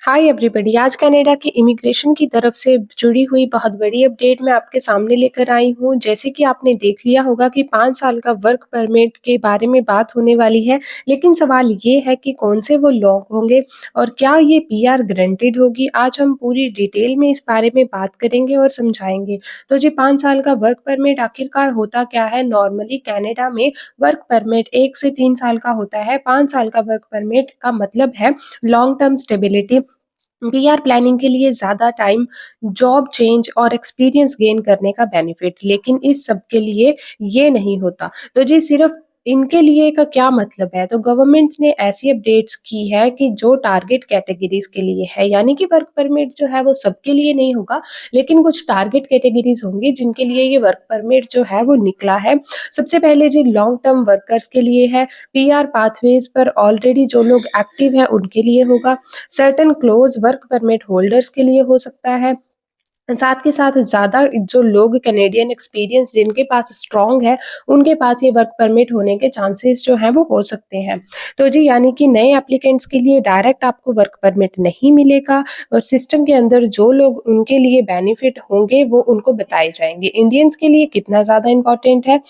Hi everybody. आज Canada की immigration की तरफ से जुड़ी हुई बहुत बड़ी अपडेट मैं आपके सामने लेकर आई हूँ। जैसे कि आपने देख लिया होगा कि 5 साल का वर्क परमिट के बारे में बात होने वाली है, लेकिन सवाल ये है कि कौन से वो लोग होंगे और क्या ये पीआर ग्रांटेड होगी। आज हम पूरी डिटेल में इस बारे में बात करेंगे और समझाएंगे। तो जी 5 साल का वर्क परमिट आखिरकार होता क्या है? नॉर्मली कनाडा में वर्क परमिट 1 से 3 साल का होता है। 5 साल का वर्क परमिट का मतलब है long term stability, PR planning के लिए ज़्यादा टाइम, जॉब चेंज और एक्सपीरियंस गेन करने का बेनिफिट। लेकिन इस सब के लिए ये नहीं होता। तो जी सिर्फ इनके लिए का क्या मतलब है? तो गवर्नमेंट ने ऐसी अपडेट्स की है कि जो टारगेट कैटेगरीज के लिए है, यानी कि वर्क परमिट जो है वो सबके लिए नहीं होगा, लेकिन कुछ टारगेट कैटेगरीज होंगी जिनके लिए ये वर्क परमिट जो है वो निकला है। सबसे पहले जी लॉन्ग टर्म वर्कर्स के लिए है। पीआर पाथवेज पर ऑलरेडी जो लोग एक्टिव हैं उनके लिए होगा। Certain close work permit holders के लिए हो सकता है। साथ के साथ ज़्यादा जो लोग कैनेडियन एक्सपीरियंस जिनके पास स्ट्रॉन्ग है, उनके पास ये वर्क परमिट होने के चांसेस जो हैं वो हो सकते हैं। तो जी यानी कि नए एप्लीकेंट्स के लिए डायरेक्ट आपको वर्क परमिट नहीं मिलेगा और सिस्टम के अंदर जो लोग उनके लिए बेनिफिट होंगे वो उनको बताए जाएँगे। इंडियंस के लिए कितना ज़्यादा इम्पोर्टेंट है?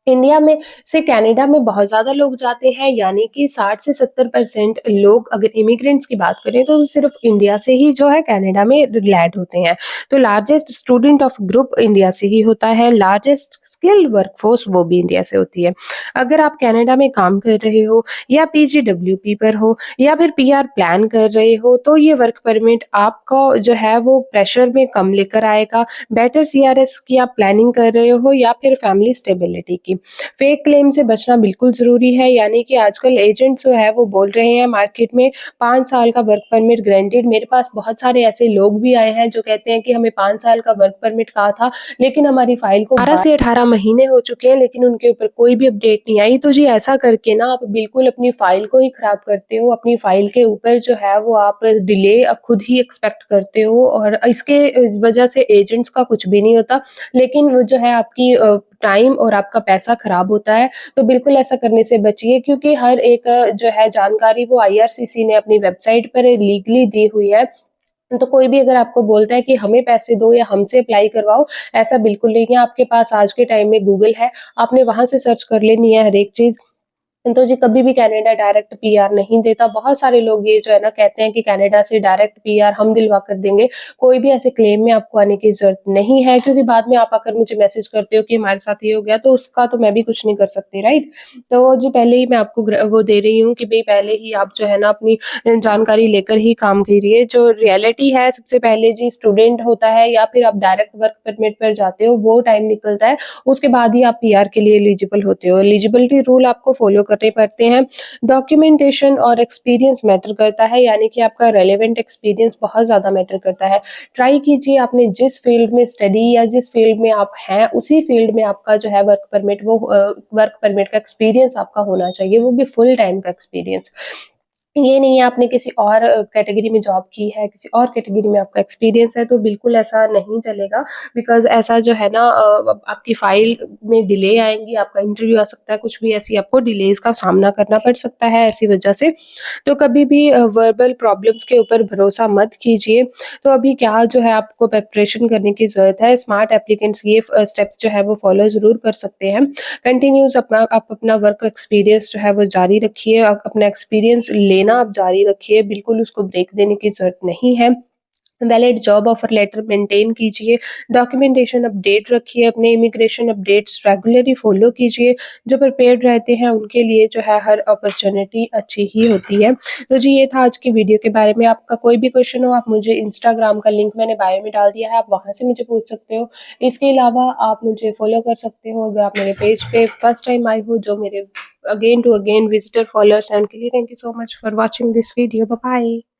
इंडिया में से कनाडा में बहुत ज़्यादा लोग जाते हैं, यानी कि 60 से 70% लोग, अगर इमिग्रेंट्स की बात करें तो सिर्फ इंडिया से ही जो है कनाडा में लैंड होते हैं। तो largest student of group India से ही होता है, लार्जेस्ट स्किल्ड वर्कफोर्स वो भी इंडिया से होती है। अगर आप कनाडा में काम कर रहे हो या पीजीडब्ल्यूपी पर हो या फिर पीआर प्लान कर रहे हो, तो ये वर्क परमिट आपको जो है वो प्रेशर में कम लेकर आएगा। बेटर सीआरएस की आप प्लानिंग कर रहे हो या फिर फैमिली स्टेबिलिटी की। फेक क्लेम से बचना बिल्कुल ज़रूरी है, यानी कि आजकल एजेंट्स जो है वो बोल रहे हैं मार्केट में 5 साल का वर्क परमिट ग्रांटेड। मेरे पास बहुत सारे ऐसे लोग भी आए हैं जो कहते हैं कि हमें 5 साल का वर्क परमिट कहा था, लेकिन हमारी फाइल को 12 से 18 महीने हो चुके हैं, लेकिन उनके ऊपर कोई भी अपडेट नहीं आई। तो जी ऐसा करके ना आप बिल्कुल अपनी फाइल को ही खराब करते हो। अपनी फाइल के ऊपर जो है वो आप डिले खुद ही एक्सपेक्ट करते हो और इसके वजह से एजेंट्स का कुछ भी नहीं होता, लेकिन वो जो है आपकी टाइम और आपका पैसा खराब होता है। तो बिल्कुल ऐसा करने से बचिए, क्योंकि हर एक जो है जानकारी वो आईआरसीसी ने अपनी वेबसाइट पर लीगली दी हुई है। तो कोई भी अगर आपको बोलता है कि हमें पैसे दो या हमसे अप्लाई करवाओ, ऐसा बिल्कुल नहीं है। आपके पास आज के टाइम में गूगल है, आपने वहाँ से सर्च कर लेनी है हर एक चीज़। तो जी कभी भी कनाडा डायरेक्ट पीआर नहीं देता। बहुत सारे लोग ये जो है ना कहते हैं कि कनाडा से डायरेक्ट पीआर हम दिलवा कर देंगे। कोई भी ऐसे क्लेम में आपको आने की ज़रूरत नहीं है, क्योंकि बाद में आप आकर मुझे मैसेज करते हो कि हमारे साथ ये हो गया, तो उसका तो मैं भी कुछ नहीं कर सकती, राइट? तो जी पहले ही मैं आपको वो दे रही हूँ कि भई पहले ही आप जो है ना अपनी जानकारी लेकर ही काम कीजिए। जो रियलिटी है, सबसे पहले जी स्टूडेंट होता है या फिर आप डायरेक्ट वर्क परमिट पर जाते हो, वो टाइम निकलता है, उसके बाद ही आप पीआर के लिए एलिजिबल होते हो। एलिजिबिलिटी रूल आपको फॉलो करने पड़ते हैं। डॉक्यूमेंटेशन और एक्सपीरियंस मैटर करता है, यानी कि आपका रेलेवेंट एक्सपीरियंस बहुत ज़्यादा मैटर करता है। ट्राई कीजिए, आपने जिस फील्ड में स्टडी या जिस फील्ड में आप हैं, उसी फील्ड में आपका जो है वर्क परमिट वर्क परमिट का एक्सपीरियंस आपका होना चाहिए, वो भी फुल टाइम का एक्सपीरियंस। ये नहीं है आपने किसी और कैटेगरी में जॉब की है, किसी और कैटेगरी में आपका एक्सपीरियंस है, तो बिल्कुल ऐसा नहीं चलेगा। बिकॉज़ ऐसा जो है ना आपकी फ़ाइल में डिले आएँगी, आपका इंटरव्यू आ सकता है, कुछ भी ऐसी आपको डिलेज़ का सामना करना पड़ सकता है ऐसी वजह से। तो कभी भी वर्बल प्रॉब्लम्स के ऊपर भरोसा मत कीजिए। तो अभी क्या जो है आपको प्रिपरेशन करने की ज़रूरत है। स्मार्ट एप्लीकेंट्स ये स्टेप्स जो है वो फ़ॉलो ज़रूर कर सकते हैं। कंटिन्यूअस आप अपना वर्क एक्सपीरियंस जो है वो जारी रखिए, आप अपना एक्सपीरियंस लेना आप जारी रखिए, बिल्कुल उसको ब्रेक देने की ज़रूरत नहीं है। Valid job offer letter maintain कीजिए, डॉक्यूमेंटेशन अपडेट रखिए, अपने इमिग्रेशन अपडेट्स रेगुलरली फॉलो कीजिए। जो प्रिपेयर्ड रहते हैं उनके लिए जो है हर अपॉर्च्युनिटी अच्छी ही होती है। तो जी ये था आज की वीडियो के बारे में। आपका कोई भी क्वेश्चन हो, आप मुझे इंस्टाग्राम का लिंक मैंने बायो में डाल दिया है, आप वहाँ से मुझे पूछ सकते हो। इसके अलावा आप मुझे फॉलो कर सकते हो अगर आप मेरे पेज पे फर्स्ट टाइम आए हो। जो मेरे again to again visitor followers हैं उनके लिए thank you so much for watching this video. Bye bye.